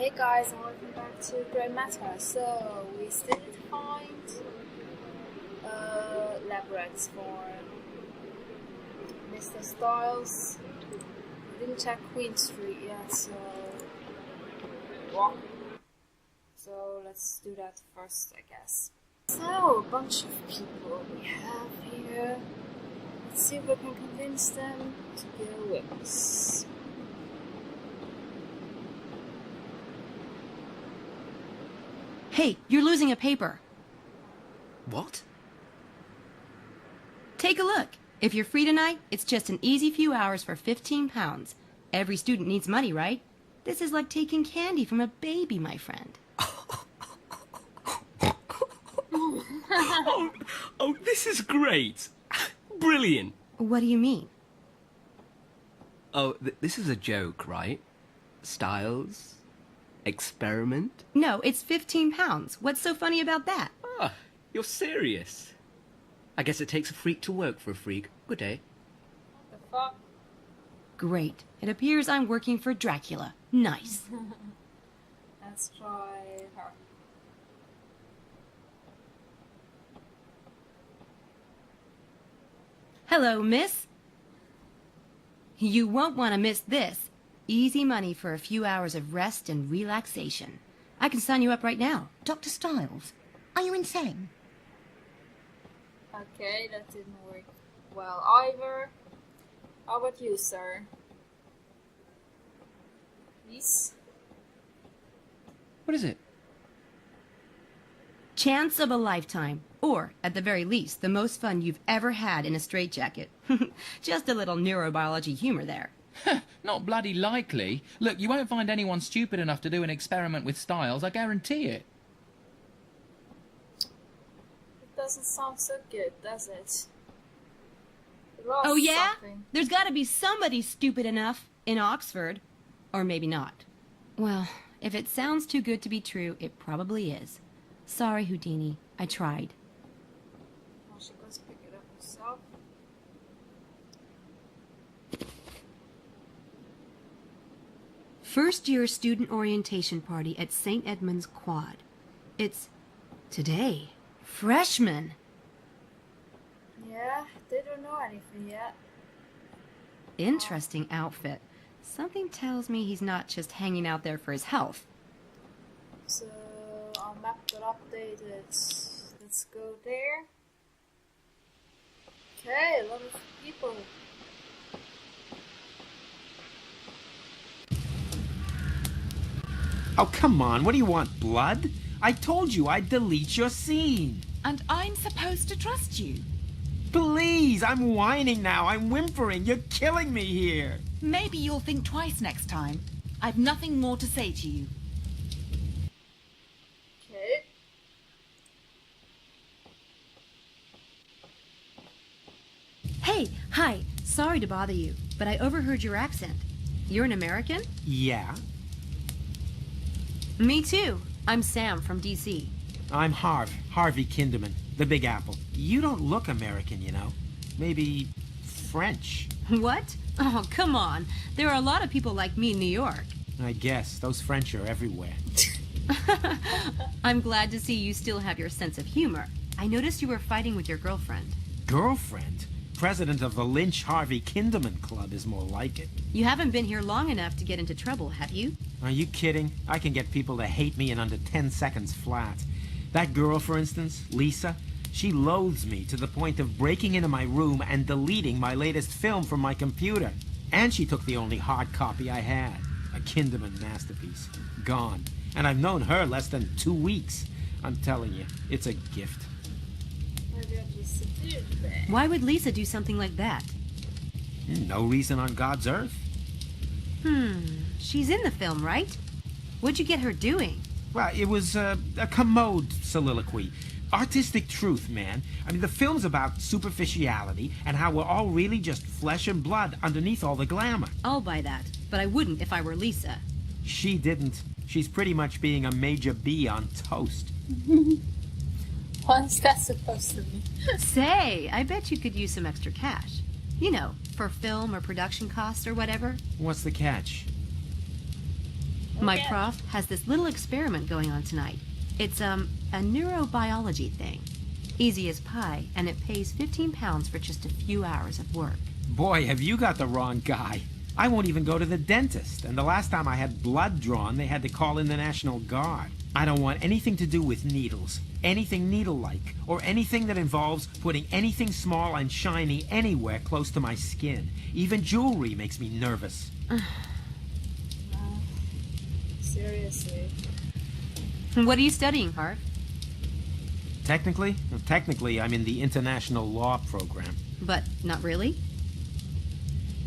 Hey guys, and welcome back to Grey Matter. So, we still need to find lab rats for Mr. Styles. We didn't check Queen Street yet, so let's do that first, I guess. So, a bunch of people we have here. Let's see if we can convince them to go with us. Hey, you're losing a paper. What? Take a look. If you're free tonight, it's just an easy few hours for 15 pounds. Every student needs money, right? This is like taking candy from a baby, my friend. Oh, this is great. Brilliant. What do you mean? Oh, this is a joke, right? Styles? Experiment? No, it's 15 pounds. What's so funny about that? Ah, you're serious. I guess it takes a freak to work for a freak. Good day. The fuck? Great. It appears I'm working for Dracula. Nice. Let's try her. Hello, miss. You won't want to miss this. Easy money for a few hours of rest and relaxation. I can sign you up right now. Dr. Styles, are you insane? Okay, that didn't work well either. How about you, sir? Please? What is it? Chance of a lifetime. Or, at the very least, the most fun you've ever had in a straitjacket. Just a little neurobiology humor there. Not bloody likely. Look, you won't find anyone stupid enough to do an experiment with Styles, I guarantee it. It doesn't sound so good, does it? Oh yeah? Something. There's gotta be somebody stupid enough in Oxford. Or maybe not. Well, if it sounds too good to be true, it probably is. Sorry, Houdini. I tried. Oh, she goes pick it up herself. First year student orientation party at St. Edmund's Quad. It's today. Freshmen. Yeah, they don't know anything yet. Interesting outfit. Something tells me he's not just hanging out there for his health. So, our map got updated. Let's go there. Okay, a lot of people. Oh, come on. What do you want, blood? I told you I'd delete your scene. And I'm supposed to trust you. Please, I'm whining now. I'm whimpering. You're killing me here. Maybe you'll think twice next time. I've nothing more to say to you. Okay. Hey, hi. Sorry to bother you, but I overheard your accent. You're an American? Yeah, Me too. I'm Sam from D.C. I'm Harvey Kinderman, the Big Apple. You don't look American, you know. Maybe French. What? Oh, come on. There are a lot of people like me in New York. I guess those French are everywhere. I'm glad to see you still have your sense of humor. I noticed you were fighting with your girlfriend. Girlfriend? President of the Lynch Harvey Kinderman Club is more like it. You haven't been here long enough to get into trouble, have you? Are you kidding? I can get people to hate me in under 10 seconds flat. That girl, for instance, Lisa, she loathes me to the point of breaking into my room and deleting my latest film from my computer. And she took the only hard copy I had, a Kinderman masterpiece. Gone. And I've known her less than 2 weeks. I'm telling you, it's a gift. Maybe I just did that. Why would Lisa do something like that? No reason on God's earth. She's in the film, right? What'd you get her doing? Well, it was a commode soliloquy. Artistic truth, man. I mean, the film's about superficiality and how we're all really just flesh and blood underneath all the glamour. I'll buy that, but I wouldn't if I were Lisa. She didn't. She's pretty much being a major B on toast. What's that supposed to be? Say, I bet you could use some extra cash. You know, for film or production costs or whatever. What's the catch? My Okay. prof has this little experiment going on tonight. It's, a neurobiology thing. Easy as pie, and it pays £15 for just a few hours of work. Boy, have you got the wrong guy. I won't even go to the dentist, and the last time I had blood drawn, they had to call in the National Guard. I don't want anything to do with needles, anything needle-like, or anything that involves putting anything small and shiny anywhere close to my skin. Even jewelry makes me nervous. Seriously. What are you studying, Harv? Technically, I'm in the international law program. But not really?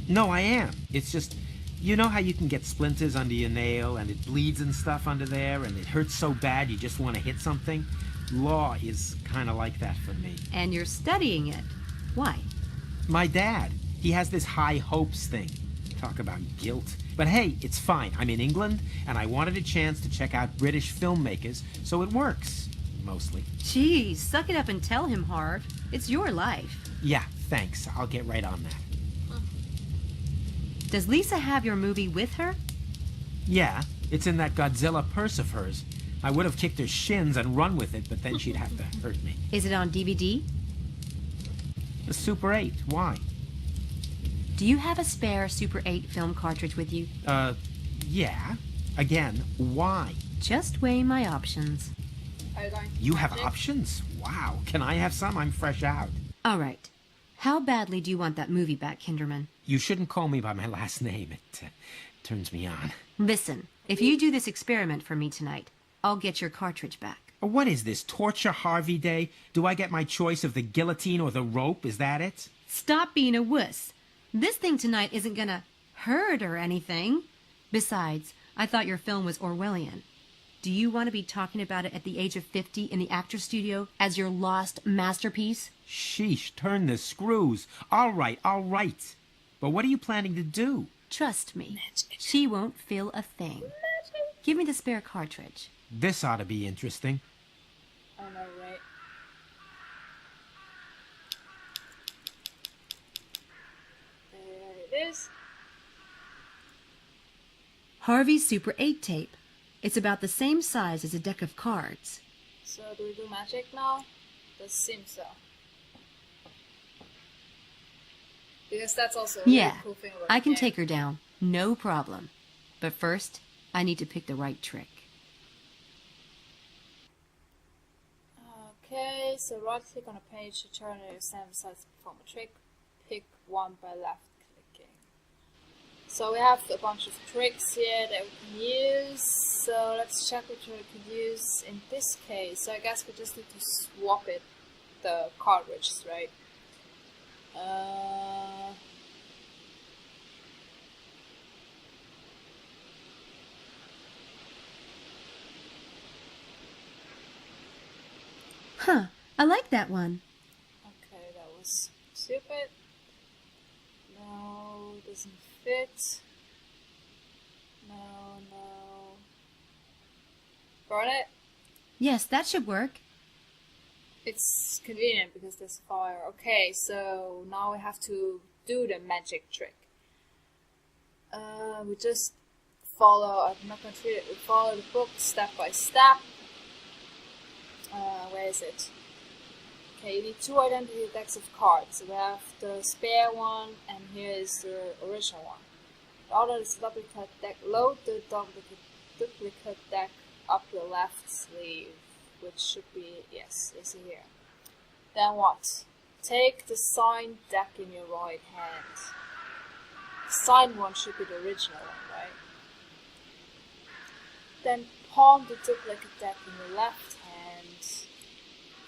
No, I am. It's just, you know how you can get splinters under your nail and it bleeds and stuff under there and it hurts so bad you just want to hit something? Law is kind of like that for me. And you're studying it. Why? My dad, he has this high hopes thing. Talk about guilt. But hey, it's fine. I'm in England and I wanted a chance to check out British filmmakers, so it works. Mostly. Geez, suck it up and tell him, Harv. It's your life. Yeah, thanks. I'll get right on that. Does Lisa have your movie with her? Yeah, it's in that Godzilla purse of hers. I would have kicked her shins and run with it, but then she'd have to hurt me. Is it on DVD? The Super 8, why? Do you have a spare Super 8 film cartridge with you? Yeah. Again, why? Just weighing my options. Are you going to You have magic? options? Wow. Can I have some? I'm fresh out. All right. How badly do you want that movie back, Kinderman? You shouldn't call me by my last name. It turns me on. Listen, if you do this experiment for me tonight, I'll get your cartridge back. What is this, Torture Harvey Day? Do I get my choice of the guillotine or the rope? Is that it? Stop being a wuss. This thing tonight isn't gonna hurt or anything. Besides, I thought your film was Orwellian. Do you want to be talking about it at the age of 50 in the actor's studio as your lost masterpiece? Sheesh, turn the screws. All right. But what are you planning to do? Trust me, she won't feel a thing. Give me the spare cartridge. This ought to be interesting. I know, right? There it is. Harvey's Super 8 tape. It's about the same size as a deck of cards. So do we do magic now? Does seem so. Because that's also a really Yeah, cool thing about I the can game. take her down. No problem. But first, I need to pick the right trick. Okay, so right click on a page to turn your stand size to perform a trick. Pick one by left clicking. So we have a bunch of tricks here that we can use. So let's check which one we can use in this case. So I guess we just need to swap it, the cartridges, right? Huh, I like that one. Okay, that was stupid. No, doesn't fit. No. Burn it. Yes, that should work. It's convenient because there's fire. Okay, so now we have to do the magic trick. We just follow, I'm not going to read it, we follow the book step by step. Where is it? Okay, you need two identity decks of cards. So we have the spare one, and here is the original one. The other is the duplicate deck. Load the duplicate deck up your left sleeve, which should be, yes, is here. Then what? Take the signed deck in your right hand. The signed one should be the original one, right? Then palm the duplicate deck in your left hand.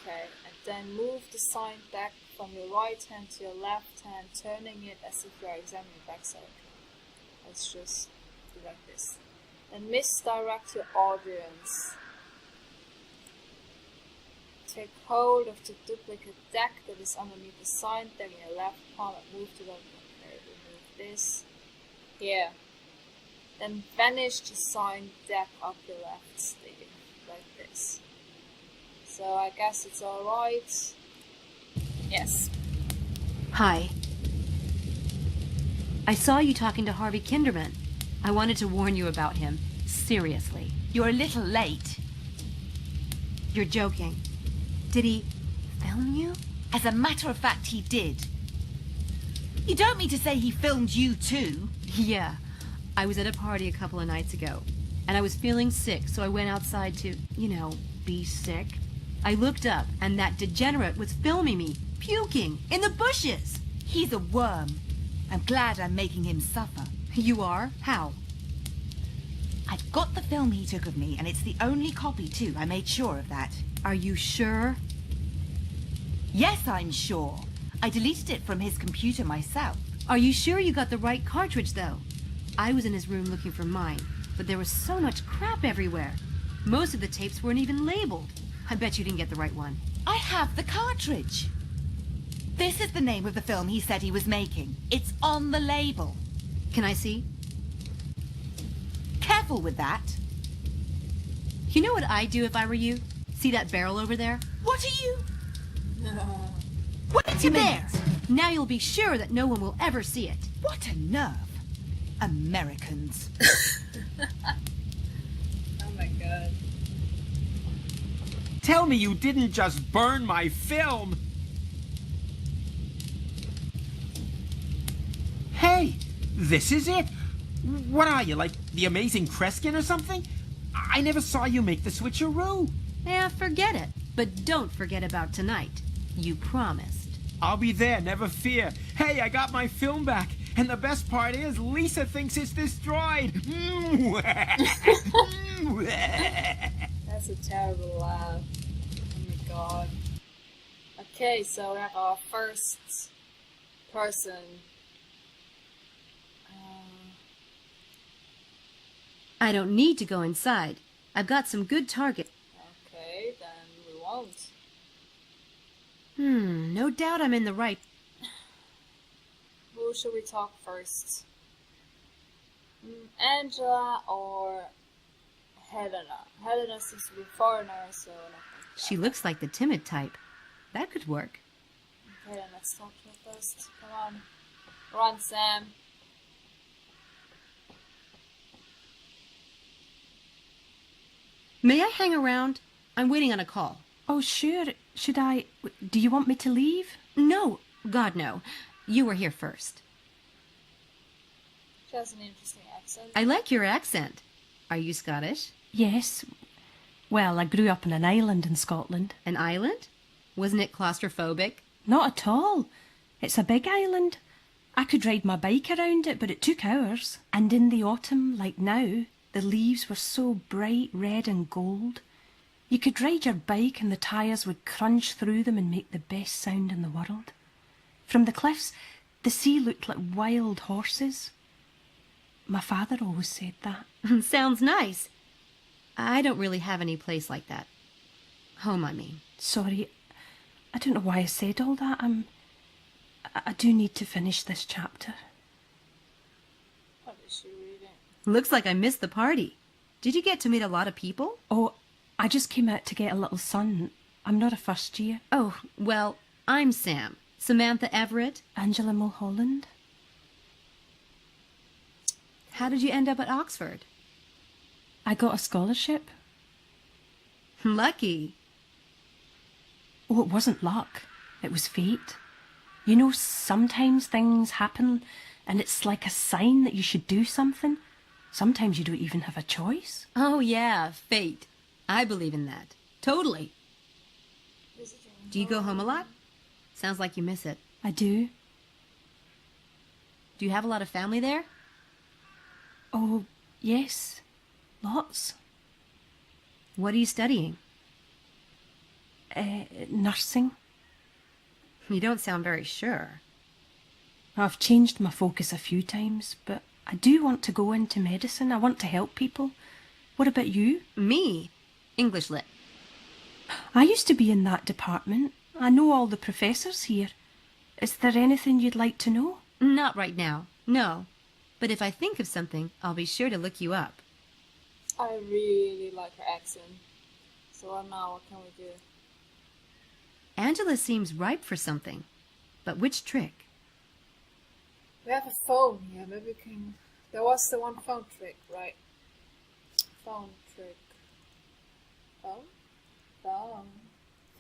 Okay, and then move the signed deck from your right hand to your left hand, turning it as if you are examining the backside. Let's just do like this. Then misdirect your audience. Take hold of the duplicate deck that is underneath the signed deck in your left palm and move to the okay, remove this. Here. Then vanish the signed deck up your left sleeve, like this. So I guess it's alright. Yes. Hi. I saw you talking to Harvey Kinderman. I wanted to warn you about him. Seriously. You're a little late. You're joking. Did he film you? As a matter of fact, he did. You don't mean to say he filmed you too? Yeah. I was at a party a couple of nights ago, and I was feeling sick, so I went outside to, be sick. I looked up, and that degenerate was filming me, puking, in the bushes. He's a worm. I'm glad I'm making him suffer. You are? How? I've got the film he took of me, and it's the only copy too. I made sure of that. Are you sure? Yes, I'm sure. I deleted it from his computer myself. Are you sure you got the right cartridge, though? I was in his room looking for mine, but there was so much crap everywhere. Most of the tapes weren't even labeled. I bet you didn't get the right one. I have the cartridge. This is the name of the film he said he was making. It's on the label. Can I see? Careful with that. You know what I'd do if I were you? See that barrel over there? What are you? Wait a There! minute. Now you'll be sure that no one will ever see it. What a nerve. Americans. Oh my god. Tell me you didn't just burn my film! Hey, this is it? What are you, like the amazing Kreskin or something? I never saw you make the switcheroo. Yeah, forget it. But don't forget about tonight. You promised. I'll be there, never fear. Hey, I got my film back. And the best part is, Lisa thinks it's destroyed. That's a terrible laugh. Oh my god. Okay, so we have our first person. I don't need to go inside. I've got some good targets. Okay, then we won't. No doubt I'm in the right. Who should we talk first? Angela or Helena? Helena seems to be a foreigner, so... She looks like the timid type. That could work. Okay, then let's talk to her first. Come on. Run, Sam. May I hang around? I'm waiting on a call. Oh, sure. Should I... Do you want me to leave? No. God, no. You were here first. She has an interesting accent. I like your accent. Are you Scottish? Yes. Well, I grew up on an island in Scotland. An island? Wasn't it claustrophobic? Not at all. It's a big island. I could ride my bike around it, but it took hours. And in the autumn, like now, the leaves were so bright red and gold. You could ride your bike and the tyres would crunch through them and make the best sound in the world. From the cliffs, the sea looked like wild horses. My father always said that. Sounds nice. I don't really have any place like that. Home, I mean. Sorry, I don't know why I said all that. I do need to finish this chapter. What is she reading? Looks like I missed the party. Did you get to meet a lot of people? Oh, I just came out to get a little sun. I'm not a first year. Oh, well, I'm Sam. Samantha Everett. Angela Mulholland. How did you end up at Oxford? I got a scholarship. Lucky. Oh, it wasn't luck. It was fate. You know, sometimes things happen and it's like a sign that you should do something. Sometimes you don't even have a choice. Oh, yeah, fate. I believe in that. Totally. Do you go home a lot? Sounds like you miss it. I do. Do you have a lot of family there? Oh, yes. Lots. What are you studying? Nursing. You don't sound very sure. I've changed my focus a few times, but I do want to go into medicine. I want to help people. What about you? Me? English lit. I used to be in that department. I know all the professors here. Is there anything you'd like to know? Not right now, no. But if I think of something, I'll be sure to look you up. I really like her accent. So now what can we do? Angela seems ripe for something. But which trick? We have a phone here. Maybe we can... There was the one phone trick, right? phone trick. Phone? Phone.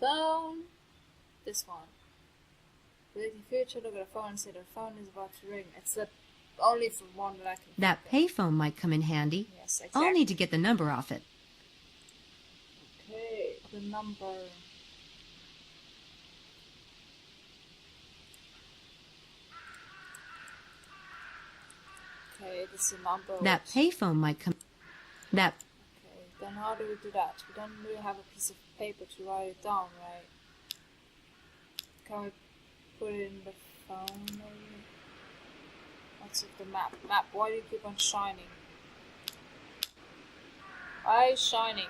Phone! This one. Predict the future, look at the phone and say the phone is about to ring. It's the only for one that I can That think payphone might come in handy. of. Yes, exactly. I'll need to get the number off it. Okay, the number. Okay, this is the number. That payphone might come... That... Okay, then how do we do that? We don't really have a piece of paper to write it down, right? Can we put it in the phone maybe? What's with the map? Map, why do you keep on shining? Why are you shining?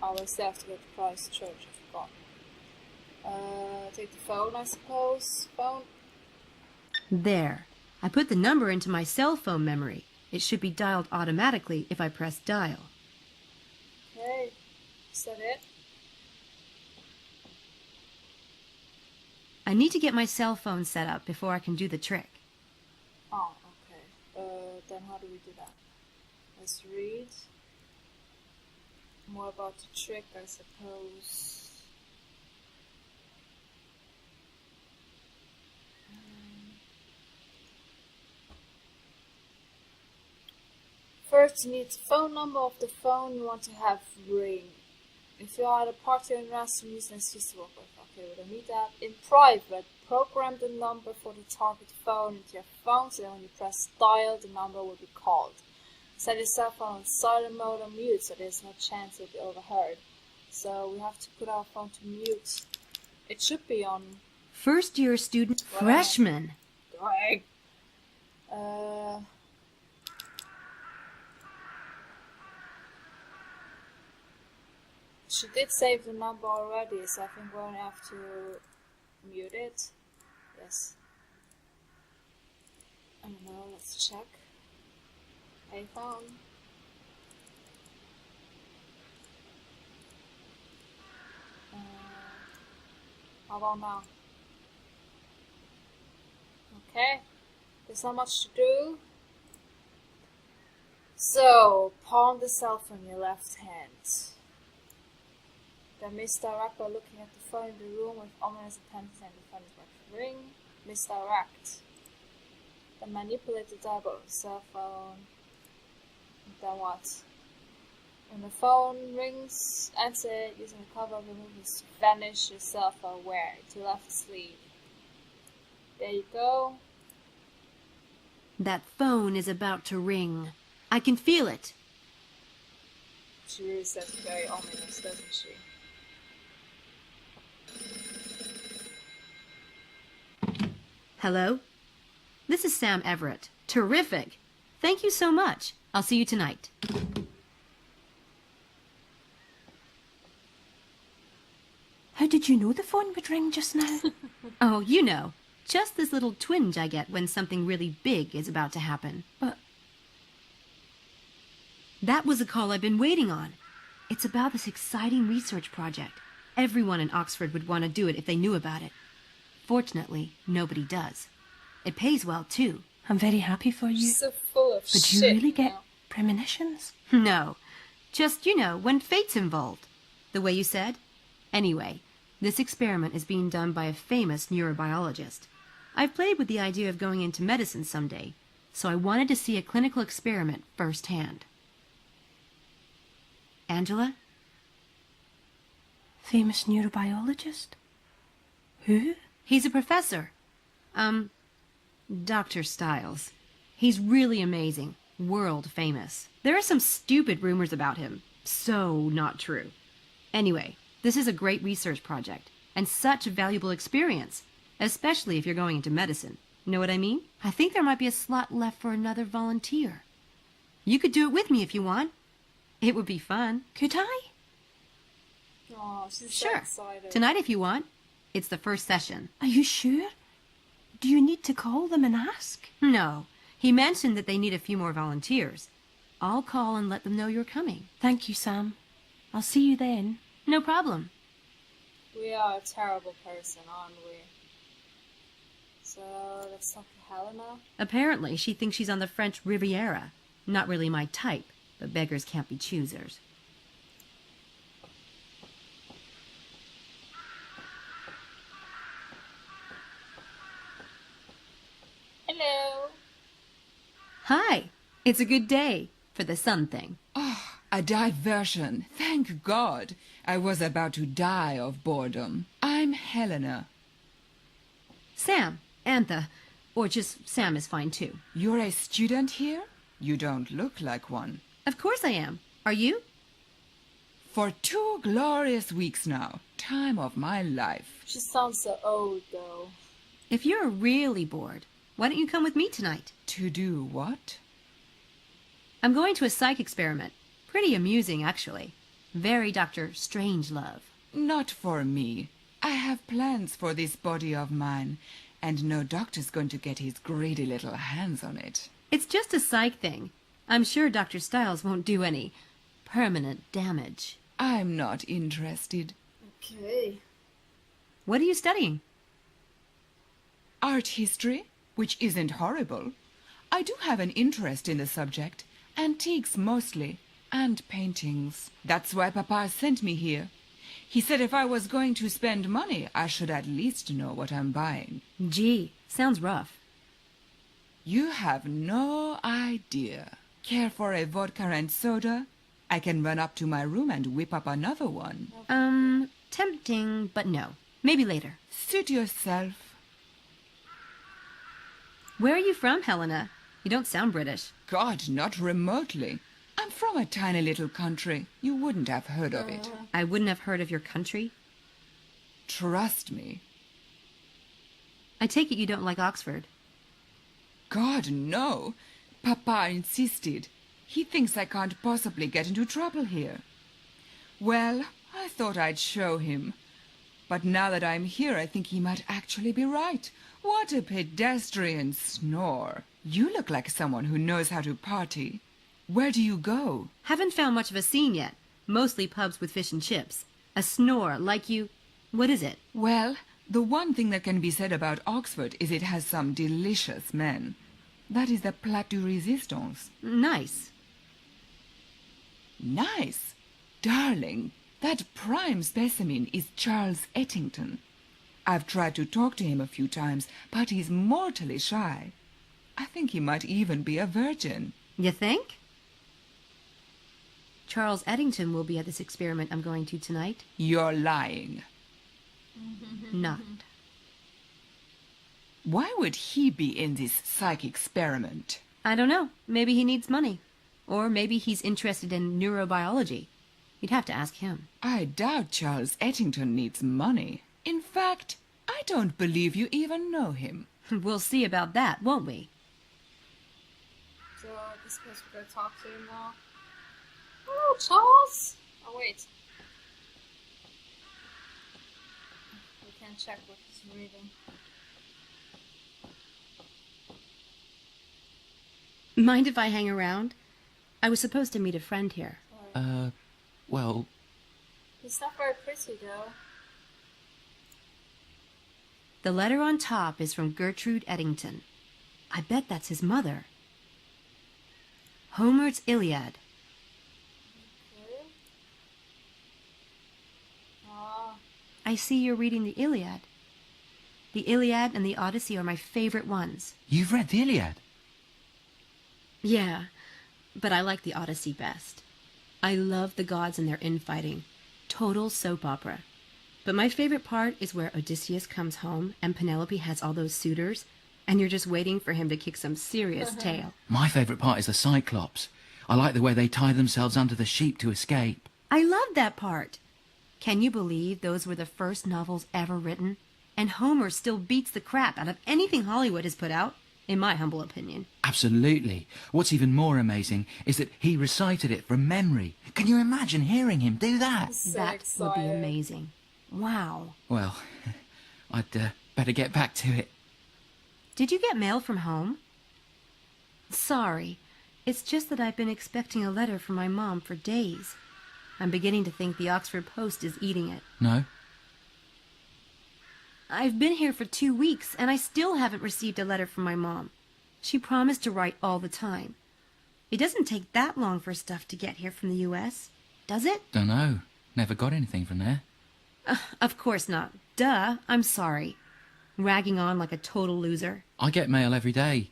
Oh, we still have to go to Christchurch, I forgot. Take the phone, I suppose. Phone. There. I put the number into my cell phone memory. It should be dialed automatically if I press dial. Okay, is that it? I need to get my cell phone set up before I can do the trick. Oh, okay. Then how do we do that? Let's read. More about the trick, I suppose. First, you need the phone number of the phone you want to have ring. If you are at a party or in restaurant, use an excuse to work with. Okay, we don't need that. In private, program the number for the target phone into your phone, so when you press dial, the number will be called. Set your cell phone on silent mode or mute, so there's no chance it'll be overheard. So we have to put our phone to mute. It should be on. First year student... Well, Freshman! Going. She did save the number already, so I think we're gonna have to mute it. Yes. I don't know, let's check. Payphone. How about now? Okay. There's not much to do. So, palm the cell phone in your left hand. Then misdirect by looking at the phone in the room with ominous attention and the phone is about to ring. Misdirect. Then manipulate the dial of the cell phone. And then what? When the phone rings, answer it using the cover of the movie to vanish your cell phone. Wear it to your left sleeve. There you go. That phone is about to ring. I can feel it. She really sounds very ominous, doesn't she? Hello? This is Sam Everett. Terrific! Thank you so much. I'll see you tonight. How did you know the phone would ring just now? Oh, you know. Just this little twinge I get when something really big is about to happen. But That was a call I've been waiting on. It's about this exciting research project. Everyone in Oxford would want to do it if they knew about it. Fortunately, nobody does. It pays well, too. I'm very happy for you. She's so full of But shit. you really get know? premonitions? No. Just, when fate's involved. The way you said. Anyway, this experiment is being done by a famous neurobiologist. I've played with the idea of going into medicine someday, so I wanted to see a clinical experiment firsthand. Angela? Famous neurobiologist? Who? He's a professor. Dr. Stiles. He's really amazing. World famous. There are some stupid rumors about him. So not true. Anyway, this is a great research project, and such a valuable experience, especially if you're going into medicine. Know what I mean? I think there might be a slot left for another volunteer. You could do it with me if you want. It would be fun. Could I? Oh, she's so Sure. excited. Tonight if you want. It's the first session. Are you sure? Do you need to call them and ask? No. He mentioned that they need a few more volunteers. I'll call and let them know you're coming. Thank you, Sam. I'll see you then. No problem. We are a terrible person, aren't we? So, let's talk to Helena. Apparently, she thinks she's on the French Riviera. Not really my type, but beggars can't be choosers. Hello. Hi. It's a good day for the sun thing. Oh, a diversion. Thank God. I was about to die of boredom. I'm Helena. Sam. Antha. Or just Sam is fine too. You're a student here? You don't look like one. Of course I am. Are you? For 2 glorious weeks now. Time of my life. She sounds so old, though. If you're really bored, why don't you come with me tonight? To do what? I'm going to a psych experiment. Pretty amusing, actually. Very Dr. Strangelove. Not for me. I have plans for this body of mine, and no doctor's going to get his greedy little hands on it. It's just a psych thing. I'm sure Dr. Stiles won't do any permanent damage. I'm not interested. Okay. What are you studying? Art history, which isn't horrible. I do have an interest in the subject. Antiques mostly, and paintings. That's why Papa sent me here. He said if I was going to spend money, I should at least know what I'm buying. Gee, sounds rough. You have no idea. Care for a vodka and soda? I can run up to my room and whip up another one. Tempting, but no. Maybe later. Suit yourself. Where are you from, Helena? You don't sound British. God, not remotely. I'm from a tiny little country. You wouldn't have heard of it. I wouldn't have heard of your country. Trust me. I take it you don't like Oxford. God, no. Papa insisted. He thinks I can't possibly get into trouble here. Well, I thought I'd show him. But now that I'm here, I think he might actually be right. What a pedestrian snore. You look like someone who knows how to party. Where do you go? Haven't found much of a scene yet. Mostly pubs with fish and chips. A snore like you... What is it? Well, the one thing that can be said about Oxford is it has some delicious men. That is the plaque de resistance. Nice. Nice. Darling, that prime specimen is Charles Ettington. I've tried to talk to him a few times, but he's mortally shy. I think he might even be a virgin. You think? Charles Eddington will be at this experiment I'm going to tonight. You're lying. Not. Why would he be in this psych experiment? I don't know. Maybe he needs money. Or maybe he's interested in neurobiology. You'd have to ask him. I doubt Charles Ettington needs money. In fact, I don't believe you even know him. We'll see about that, won't we? So, this place we're gonna talk to him now. Hello, Charles! Oh, wait. We can check what he's reading. Mind if I hang around? I was supposed to meet a friend here. Well, He's not very pretty, though. The letter on top is from Gertrude Eddington. I bet that's his mother. Homer's Iliad. Okay. Ah, I see you're reading the Iliad. The Iliad and the Odyssey are my favorite ones. you've read the Iliad? Yeah, but I like the Odyssey best. I love the gods and their infighting. Total soap opera. But my favorite part is where Odysseus comes home and Penelope has all those suitors, and you're just waiting for him to kick some serious tail. My favourite part is the Cyclops. I like the way they tie themselves under the sheep to escape. I love that part. Can you believe those were the first novels ever written? And Homer still beats the crap out of anything Hollywood has put out, in my humble opinion. Absolutely. What's even more amazing is that he recited it from memory. Can you imagine hearing him do that? so That would be excited. amazing. Wow. Well, I'd better get back to it. Did you get mail from home? Sorry. It's just that I've been expecting a letter from my mom for days. I'm beginning to think the Oxford Post is eating it. No? I've been here for 2 weeks, and I still haven't received a letter from my mom. She promised to write all the time. It doesn't take that long for stuff to get here from the U.S., does it? Dunno. Never got anything from there. Of course not. Duh, I'm sorry. Ragging on like a total loser. I get mail every day.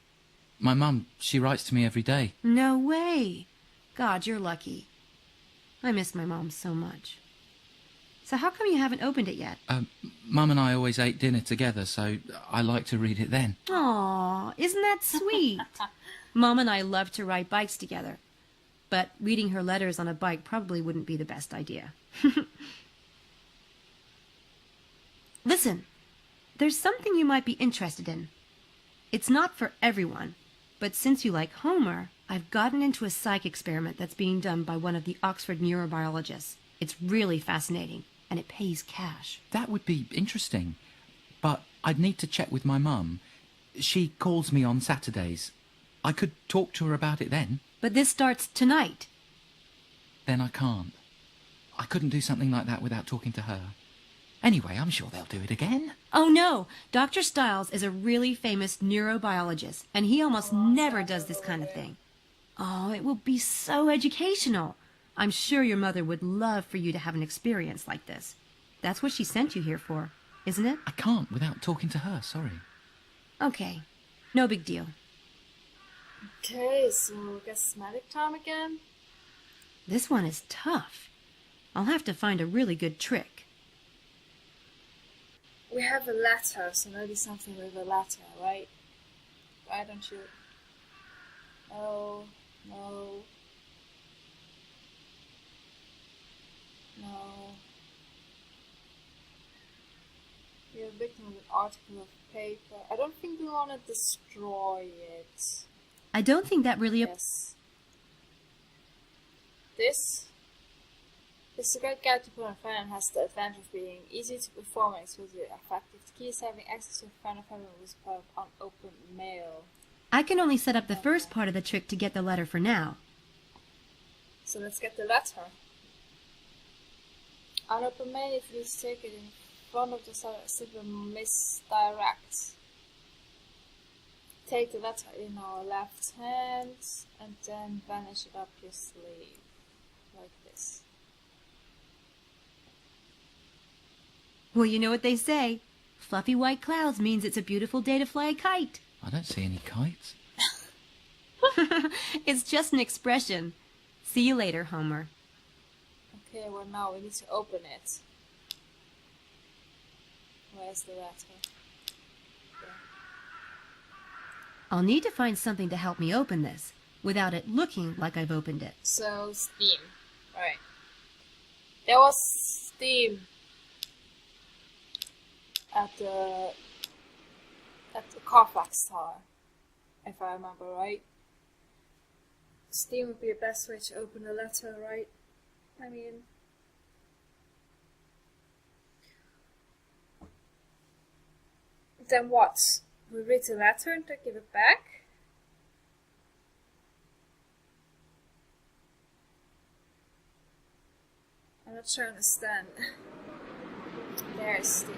My mum, she writes to me every day. No way. God, you're lucky. I miss my mom so much. So how come you haven't opened it yet? Mum and I always ate dinner together, so I like to read it then. Aw, isn't that sweet? Mom and I love to ride bikes together. But reading her letters on a bike probably wouldn't be the best idea. Listen, there's something you might be interested in. It's not for everyone, but since you like Homer, I've gotten into a psych experiment that's being done by one of the Oxford neurobiologists. It's really fascinating, and it pays cash. That would be interesting. But I'd need to check with my mum. She calls me on Saturdays. I could talk to her about it then. But this starts tonight. Then I can't. I couldn't do something like that without talking to her. Anyway, I'm sure they'll do it again. Oh no, Dr. Stiles is a really famous neurobiologist, and he almost never does this kind of thing. Oh, it will be so educational. I'm sure your mother would love for you to have an experience like this. That's what she sent you here for, isn't it? I can't without talking to her, sorry. Okay, no big deal. Okay, so I guess medic time again. This one is tough. I'll have to find a really good trick. We have a letter, so maybe something with a letter, right? Why don't you? No, no, no. You're a victim of an article of paper. I don't think we want to destroy it. I don't think that really... Yes. This is a great guide to put on a friend and has the advantage of being easy to perform and extremely effective. The key is having access to a friend of having was part of unopened mail. I can only set up the first part of the trick to get the letter for now. So let's get the letter. Unopened mail, if you stick it in front of the simply misdirect. Take the letter in our left hand and then vanish it up your sleeve. Like this. Well, you know what they say. Fluffy white clouds means it's a beautiful day to fly a kite. I don't see any kites. It's just an expression. See you later, Homer. Okay, well now we need to open it. Where's the letter? Okay. I'll need to find something to help me open this, without it looking like I've opened it. So, Steam. Right. There was Steam at the Carfax Tower, if I remember right. Steam would be the best way to open a letter, right? I mean... Then what? We read the letter and then give it back? I'm not sure I understand. There's Steam.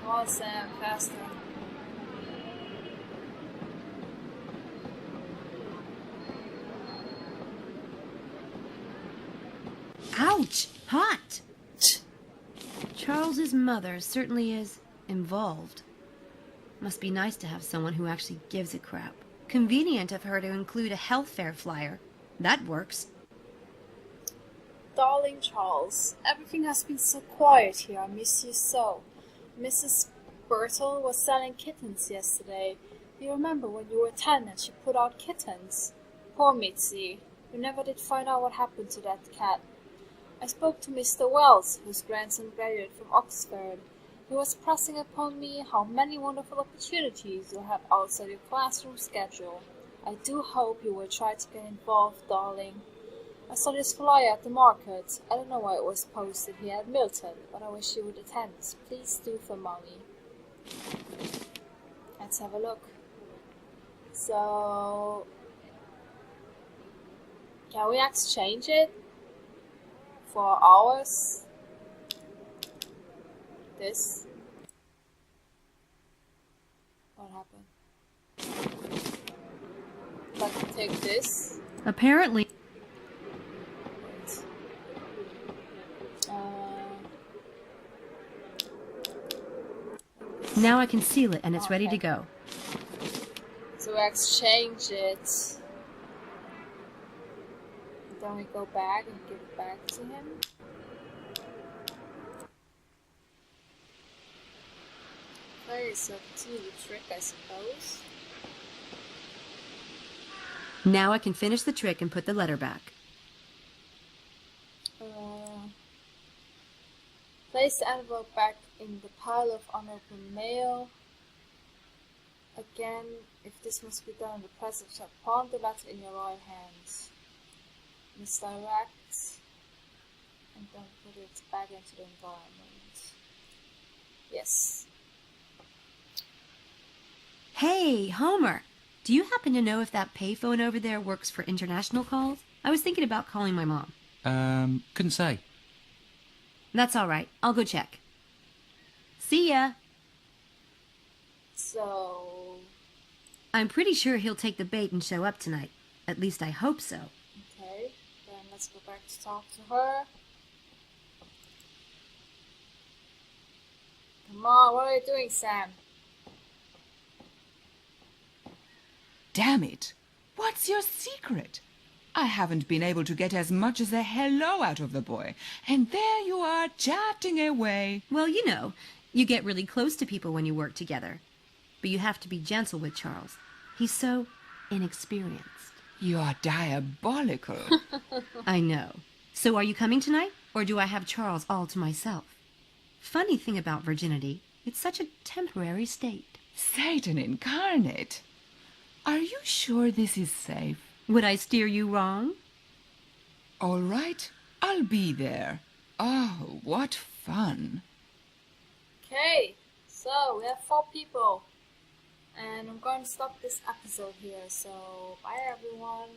Come on, Sam, faster. Ouch! Hot! Charles's mother certainly is involved. Must be nice to have someone who actually gives a crap. Convenient of her to include a health fair flyer. That works. Darling Charles, everything has been so quiet here. I miss you so. Mrs. Bertle was selling kittens yesterday. You remember when you were 10 and she put out kittens? Poor Mitzi. We never did find out what happened to that cat. I spoke to Mr. Wells, whose grandson graduated from Oxford. He was pressing upon me how many wonderful opportunities you'll have outside your classroom schedule. I do hope you will try to get involved, darling. I saw this flyer at the market. I don't know why it was posted here at Milton, but I wish you would attend. Please do for Mommy. Let's have a look. So... can we exchange it? For ours? This? What happened? if I can take this. Apparently. Now I can seal it and it's ready to go. So we exchange it. Then we go back and give it back to him. Okay, so continue the trick, I suppose. Now I can finish the trick and put the letter back. Place the envelope back in the pile of unopened mail. Again, if this must be done in the presence of pawn the letter in your right hand. Misdirect and then put it back into the environment. Yes. Hey, Homer, do you happen to know if that payphone over there works for international calls? I was thinking about calling my mom. Couldn't say. That's all right. I'll go check. See ya. So... I'm pretty sure he'll take the bait and show up tonight. At least I hope so. Okay, then let's go back to talk to her. Come on, what are you doing, Sam? Damn it! What's your secret? I haven't been able to get as much as a hello out of the boy, and there you are chatting away. Well, you know, you get really close to people when you work together. But you have to be gentle with Charles. He's so inexperienced. You're diabolical. I know. So are you coming tonight, or do I have Charles all to myself? Funny thing about virginity, it's such a temporary state. Satan incarnate. Are you sure this is safe? Would I steer you wrong? All right, I'll be there. Oh, what fun. Okay, so we have 4 people. And I'm going to stop this episode here. So, bye everyone.